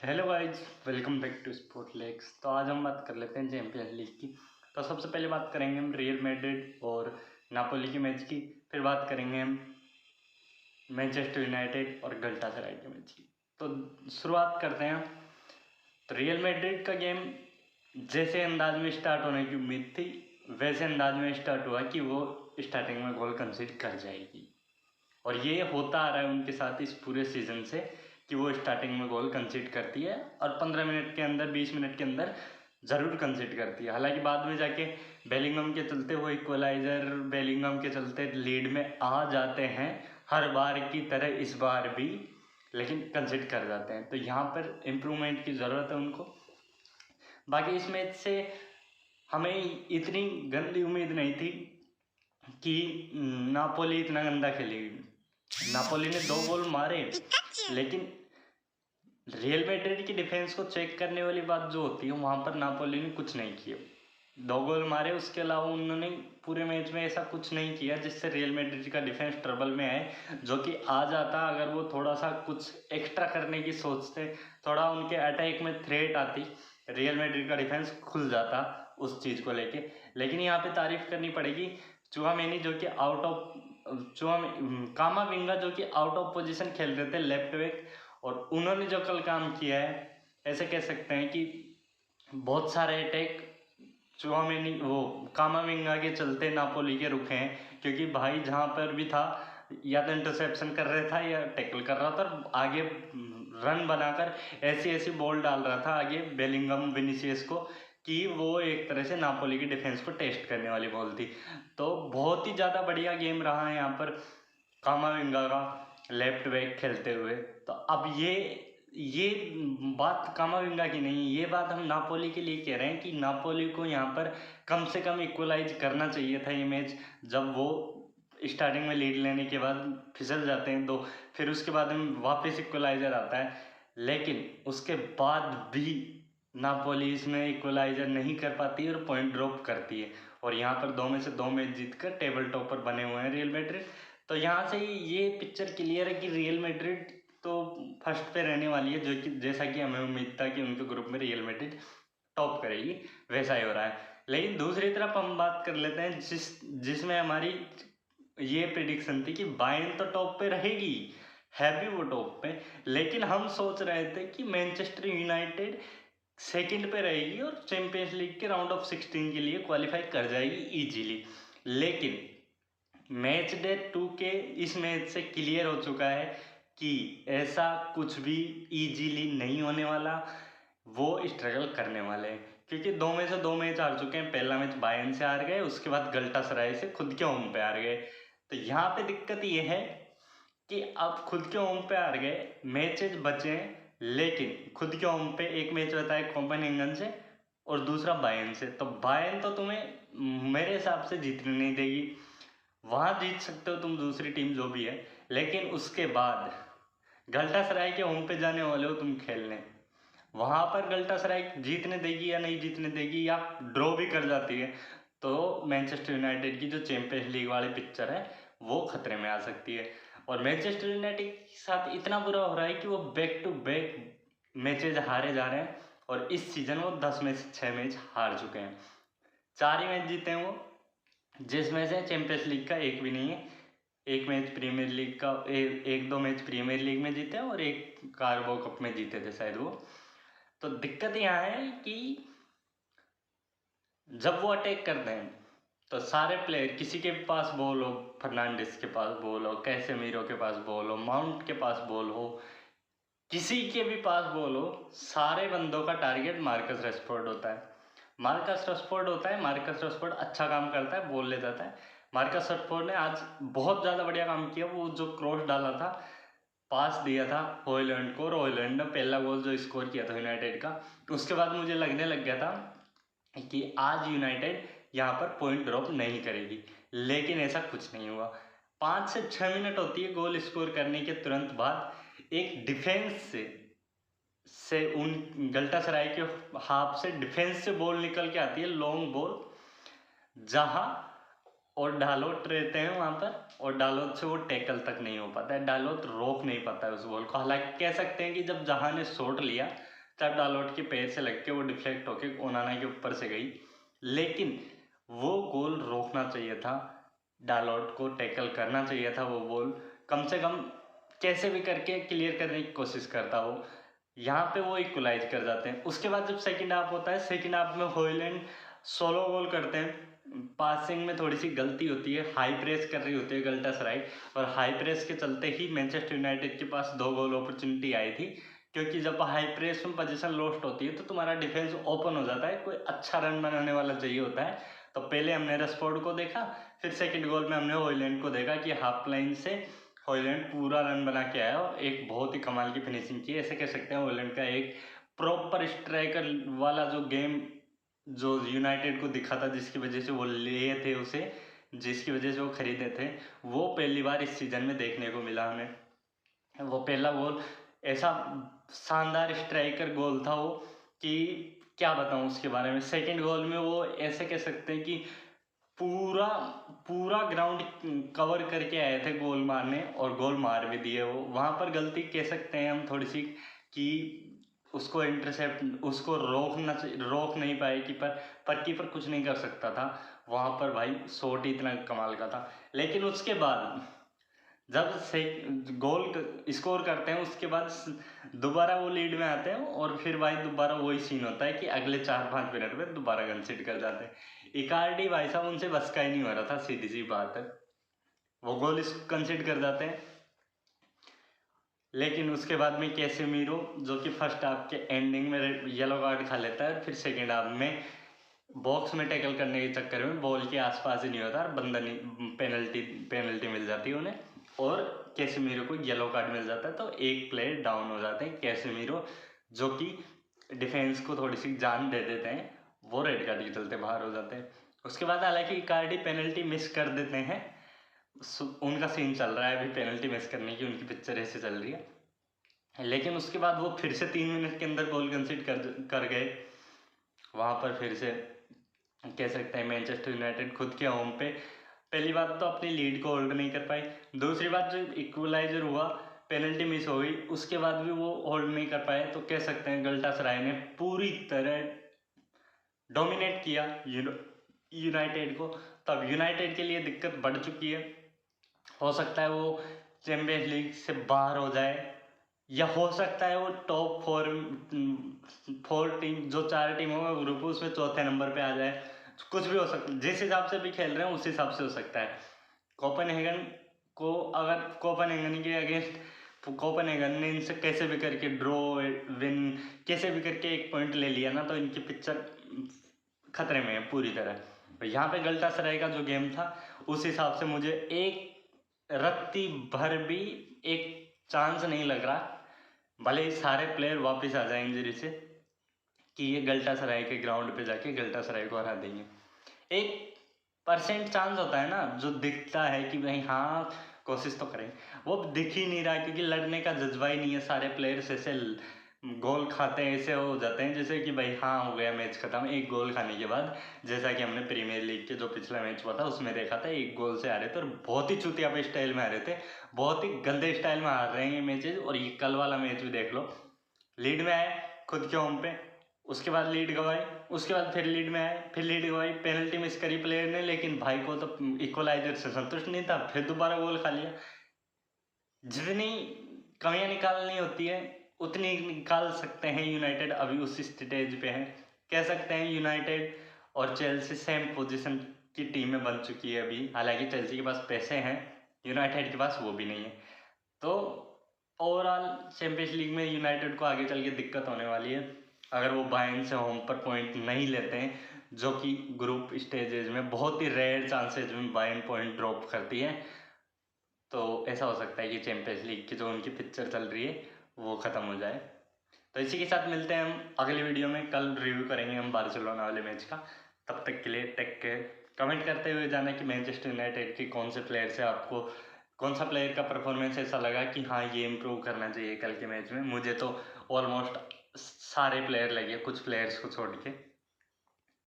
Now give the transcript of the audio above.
Hello guys, welcome back to Sport Lex. तो आज हम बात कर लेते हैं चैंपियंस लीग की। तो सबसे पहले बात करेंगे हम रियल मैड्रिड और नापोली के मैच की। फिर बात करेंगे हम मैनचेस्टर यूनाइटेड और गलातासराय के मैच की। तो शुरुआत करते हैं। तो रियल मैड्रिड का गेम जैसे अंदाज में स्टार्ट होने की उम्मीद थी वैसे अंदाज में स्टार्ट हुआ कि वो स्टार्टिंग में गोल कंसीड कर जाएगी, और ये होता आ रहा है उनके साथ इस पूरे सीज़न से कि वो स्टार्टिंग में गोल कंसीड करती है और 15 मिनट के अंदर 20 मिनट के अंदर ज़रूर कंसीड करती है। हालांकि बाद में जाके बेलिंगम के चलते वो इक्वलाइज़र बेलिंगम के चलते लीड में आ जाते हैं हर बार की तरह इस बार भी, लेकिन कंसीड कर जाते हैं। तो यहाँ पर इम्प्रूवमेंट की ज़रूरत है उनको। बाकी इस मैच से हमें इतनी गंदी उम्मीद नहीं थी कि नापोली इतना गंदा खेलेगी। नापोली ने 2 गोल मारे, लेकिन रियल मैड्रिड की डिफेंस को चेक करने वाली बात जो होती है वहाँ पर नापोली ने कुछ नहीं किया। 2 गोल मारे, उसके अलावा उन्होंने पूरे मैच में ऐसा कुछ नहीं किया जिससे रियल मैड्रिड का डिफेंस ट्रबल में आए, जो कि आ जाता अगर वो थोड़ा सा कुछ एक्स्ट्रा करने की सोचते, थोड़ा उनके अटैक में थ्रेट आती, रियल मैड्रिड का डिफेंस खुल जाता उस चीज़ को लेके। लेकिन यहाँ पे तारीफ करनी पड़ेगी चुआमेनी जो कि कामाविंगा जो कि आउट ऑफ पोजीशन खेल रहे थे लेफ्ट बैक, और उन्होंने जो कल काम किया है, ऐसे कह सकते हैं कि बहुत सारे अटैक चुआमेनी वो कामाविंगा के चलते नापोली के रुके हैं, क्योंकि भाई जहाँ पर भी था या तो इंटरसेप्शन कर रहा था या टैकल कर रहा था और आगे रन बनाकर ऐसी ऐसी बॉल डाल रहा था आगे बेलिंगम विनीसियस को कि वो एक तरह से नापोली की डिफेंस को टेस्ट करने वाली बॉल थी। तो बहुत ही ज़्यादा बढ़िया गेम रहा है यहाँ पर कामाविंगा का लेफ्ट बैक खेलते हुए। तो अब ये बात कामाविंगा की नहीं, ये बात हम नापोली के लिए कह रहे हैं कि नापोली को यहाँ पर कम से कम इक्वलाइज करना चाहिए था ये मैच। जब वो स्टार्टिंग में लीड लेने के बाद फिसल जाते हैं तो फिर उसके बाद में वापस इक्वलाइजर आता है, लेकिन उसके बाद भी नापोली इसमें इक्वलाइजर नहीं कर पाती है और पॉइंट ड्रॉप करती है, और यहाँ पर 2 में से 2 मैच जीतकर टेबल टॉपर बने हुए हैं रियल मैड्रिड। तो यहाँ से ये पिक्चर क्लियर है कि रियल मैड्रिड तो फर्स्ट पे रहने वाली है, जो कि जैसा कि हमें उम्मीद था कि उनके ग्रुप में रियल मैड्रिड टॉप करेगी, वैसा ही हो रहा है। लेकिन दूसरी तरफ हम बात कर लेते हैं जिसमें हमारी ये प्रिडिक्शन थी कि बायर्न तो टॉप पे रहेगी, है भी वो टॉप पे, लेकिन हम सोच रहे थे कि मैनचेस्टर यूनाइटेड सेकंड पे रहेगी और चैंपियंस लीग के राउंड ऑफ 16 के लिए क्वालिफाई कर जाएगी इजीली। लेकिन मैच डे 2 के इस मैच से क्लियर हो चुका है कि ऐसा कुछ भी इजीली नहीं होने वाला, वो स्ट्रगल करने वाले हैं, क्योंकि 2 में से 2 मैच हार चुके हैं। पहला मैच बायर्न से हार गए, उसके बाद गलातासराय से खुद के होम पे हार गए। तो यहाँ पे दिक्कत ये है कि अब खुद के होम पे हार गए, मैचेज बचे, लेकिन खुद के होम पे एक मैच रहता है कोपेनहेगन से और दूसरा बायर्न से। तो बायर्न तो तुम्हें मेरे हिसाब से जीतने नहीं देगी, वहाँ जीत सकते हो तुम दूसरी टीम जो भी है, लेकिन उसके बाद गलातासराय के होम पे जाने वाले हो तुम खेलने, वहाँ पर गलातासराय जीतने देगी या नहीं जीतने देगी, या ड्रॉ भी कर जाती है, तो मैनचेस्टर यूनाइटेड की जो चैंपियंस लीग वाली पिक्चर है वो खतरे में आ सकती है। और मैनचेस्टर यूनाइटेड के साथ इतना बुरा हो रहा है कि वो बैक टू बैक मैचेज हारे जा रहे हैं, और इस सीजन वो 10 में से 6 मैच हार चुके हैं। 4 ही मैच जीते हैं वो, जिसमें से चैंपियंस लीग का एक भी नहीं है। एक मैच प्रीमियर लीग का, एक 2 मैच प्रीमियर लीग में जीते और एक कार्बो कप में जीते थे शायद वो। तो दिक्कत यहाँ है कि जब वो अटैक करते हैं तो सारे प्लेयर, किसी के पास बॉल हो, फर्नांडिस के पास बॉल हो, कैसेमीरो के पास बॉल हो, माउंट के पास बॉल हो, किसी के भी पास बॉल हो, सारे बंदों का टारगेट मार्कस रैशफोर्ड होता है। मार्कस रैशफोर्ड अच्छा काम करता है, बॉल ले जाता है। मार्कस रैशफोर्ड ने आज बहुत ज़्यादा बढ़िया काम किया। वो जो क्रॉस डाला था, पास दिया था हॉयलैंड को, और हॉयलैंड ने पहला गोल जो स्कोर किया था यूनाइटेड का, उसके बाद मुझे लगने लग गया था कि आज यूनाइटेड यहाँ पर पॉइंट ड्रॉप नहीं करेगी, लेकिन ऐसा कुछ नहीं हुआ। 5 से 6 मिनट होती है गोल स्कोर करने के तुरंत बाद, एक डिफेंस से उन गलातासराय के हाफ से डिफेंस से बॉल निकल के आती है, लॉन्ग बॉल, जहाँ और डालोट रहते हैं वहाँ पर, और डालोट से वो टैकल तक नहीं हो पाता है, डालोट रोक नहीं पाता है उस बॉल को। हालांकि कह सकते हैं कि जब जहाँ ने शॉट लिया तब डालोट के पैर से लग के वो डिफ्लेक्ट होके ओनाना के ऊपर से गई, लेकिन वो गोल रोकना चाहिए था, डालोट को टैकल करना चाहिए था, वो बॉल कम से कम कैसे भी करके क्लियर करने की कोशिश करता वो। यहाँ पे वो इक्वलाइज कर जाते हैं। उसके बाद जब सेकंड हाफ होता है, सेकंड हाफ में हॉयलैंड सोलो गोल करते हैं। पासिंग में थोड़ी सी गलती होती है, हाई प्रेस कर रही होती है गलटासराय, और हाई प्रेस के चलते ही मैनचेस्टर यूनाइटेड के पास 2 गोल अपॉर्चुनिटी आई थी, क्योंकि जब हाई प्रेस में पोजीशन लॉस्ट होती है तो तुम्हारा डिफेंस ओपन हो जाता है, कोई अच्छा रन बनाने वाला चाहिए होता है। तो पहले हमने रेशफोर्ड को देखा, फिर सेकंड गोल में हमने हॉयलैंड को देखा कि हाफ लाइन से हॉयलैंड पूरा रन बना के आया और एक बहुत ही कमाल की फिनिशिंग की। ऐसे कह सकते हैं हॉयलैंड का एक प्रॉपर स्ट्राइकर वाला जो गेम जो यूनाइटेड को दिखा था, जिसकी वजह से वो लिए थे उसे, जिसकी वजह से वो खरीदे थे, वो पहली बार इस सीजन में देखने को मिला हमें। वो पहला गोल ऐसा शानदार स्ट्राइकर गोल था वो कि क्या बताऊं उसके बारे में। सेकंड गोल में वो ऐसे कह सकते हैं कि पूरा पूरा ग्राउंड कवर करके आए थे गोल मारने, और गोल मार भी दिए वो। वहाँ पर गलती कह सकते हैं हम थोड़ी सी कि उसको इंटरसेप्ट, उसको रोक नहीं पाए कीपर, पर कीपर कुछ नहीं कर सकता था वहाँ पर भाई, शॉट इतना कमाल का था। लेकिन उसके बाद जब से गोल स्कोर करते हैं, उसके बाद दोबारा वो लीड में आते हैं, और फिर भाई दोबारा वही सीन होता है कि अगले 4-5 मिनट में दोबारा कंसीड कर जाते हैं। इकार्डी भाई साहब उनसे बस का ही नहीं हो रहा था, सीधी सी बात है, वो गोल कंसीड कर जाते हैं। लेकिन उसके बाद में कैसेमीरो, जो कि फर्स्ट हाफ के एंडिंग में येलो कार्ड खा लेता है, फिर सेकेंड हाफ में बॉक्स में टैकल करने के चक्कर में बॉल के आसपास ही नहीं होता, बंदा नहीं, पेनल्टी मिल जाती है उन्हें, और कैसेमीरो को येलो कार्ड मिल जाता है। तो एक प्लेयर डाउन हो जाते हैं। कैसेमीरो जो कि डिफेंस को थोड़ी सी जान दे देते हैं, वो रेड कार्ड के चलते बाहर हो जाते हैं। उसके बाद हालांकि इकार्डी पेनल्टी मिस कर देते हैं, उनका सीन चल रहा है अभी पेनल्टी मिस करने की, उनकी पिक्चर ऐसे चल रही है। लेकिन उसके बाद वो फिर से 3 मिनट के अंदर गोल कंसीड कर गए। वहाँ पर फिर से कह सकते हैं मैनचेस्टर यूनाइटेड खुद के होम पे पहली बात तो अपनी लीड को होल्ड नहीं कर पाई, दूसरी बात जो इक्वलाइजर हुआ, पेनल्टी मिस हो गई, उसके बाद भी वो होल्ड नहीं कर पाए। तो कह सकते हैं गलटासराय ने पूरी तरह डोमिनेट किया यूनाइटेड को। तब यूनाइटेड के लिए दिक्कत बढ़ चुकी है, हो सकता है वो चैंपियंस लीग से बाहर हो जाए, या हो सकता है वो टॉप 4 टीम, जो 4 टीमों का ग्रुप है उसमें चौथे नंबर पे आ जाए। कुछ भी हो सकता है, जिस हिसाब से भी खेल रहे हैं उस हिसाब से हो सकता है। कोपेनहेगन को, अगर कोपेनहेगन के अगेंस्ट कोपेनहेगन ने इनसे कैसे भी करके ड्रॉ विन कैसे भी करके 1 पॉइंट ले लिया ना, तो इनकी पिक्चर खतरे में है पूरी तरह। यहाँ पे गलटासराय का जो गेम था, उस हिसाब से मुझे एक रत्ती भर भी एक चांस नहीं लग रहा, भले ही सारे प्लेयर वापस आ जाए इंजरी से, कि ये गलटासराय के ग्राउंड पे जाके गलटासराय को हरा देंगे। 1% चांस होता है ना, जो दिखता है कि भाई हाँ कोशिश तो करें, वो दिख ही नहीं रहा, क्योंकि लड़ने का जज्बा ही नहीं है। सारे प्लेयर्स ऐसे गोल खाते हैं, ऐसे हो जाते हैं जैसे कि भाई हाँ हो गया मैच खत्म। 1 गोल खाने के बाद, जैसा कि हमने प्रीमियर लीग के जो पिछला मैच हुआ था उसमें देखा था, 1 गोल से आ रहे थे और बहुत ही चूतिया पे स्टाइल में आ रहे थे, बहुत ही गंदे स्टाइल में हार रहे हैं ये मैचेज। और ये कल वाला मैच भी देख लो, लीड में आए खुद के होम पे, उसके बाद लीड गवाई, उसके बाद फिर लीड में आए, फिर लीड गवाई, पेनल्टी मिस करी प्लेयर ने, लेकिन भाई को तो इक्वलाइजर से संतुष्ट नहीं था, फिर दोबारा गोल खा लिया। जितनी कमियां निकालनी होती है उतनी निकाल सकते हैं यूनाइटेड, अभी उस स्टेज पे है। कह सकते हैं यूनाइटेड और चेल्सी सेम पोजीशन की टीमें बन चुकी है अभी, हालांकि चेल्सी के पास पैसे हैं, यूनाइटेड के पास वो भी नहीं है। तो ओवरऑल चैंपियंस लीग में यूनाइटेड को आगे चल के दिक्कत होने वाली है, अगर वो बायर्न से होम पर पॉइंट नहीं लेते हैं, जो कि ग्रुप स्टेजेज में बहुत ही रेयर चांसेज में बायर्न पॉइंट ड्रॉप करती है। तो ऐसा हो सकता है कि चैंपियंस लीग की जो उनकी पिक्चर चल रही है वो ख़त्म हो जाए। तो इसी के साथ मिलते हैं हम अगली वीडियो में, कल रिव्यू करेंगे हम बार्सिलोना वाले मैच का। तब तक के लिए टेक केयर। कमेंट करते हुए जाना कि मैनचेस्टर यूनाइटेड के कौन से प्लेयर से आपको कौन सा प्लेयर का परफॉर्मेंस ऐसा लगा कि हाँ ये इम्प्रूव करना चाहिए कल के मैच में। मुझे तो ऑलमोस्ट सारे प्लेयर लगे, कुछ प्लेयर्स को छोड़ के।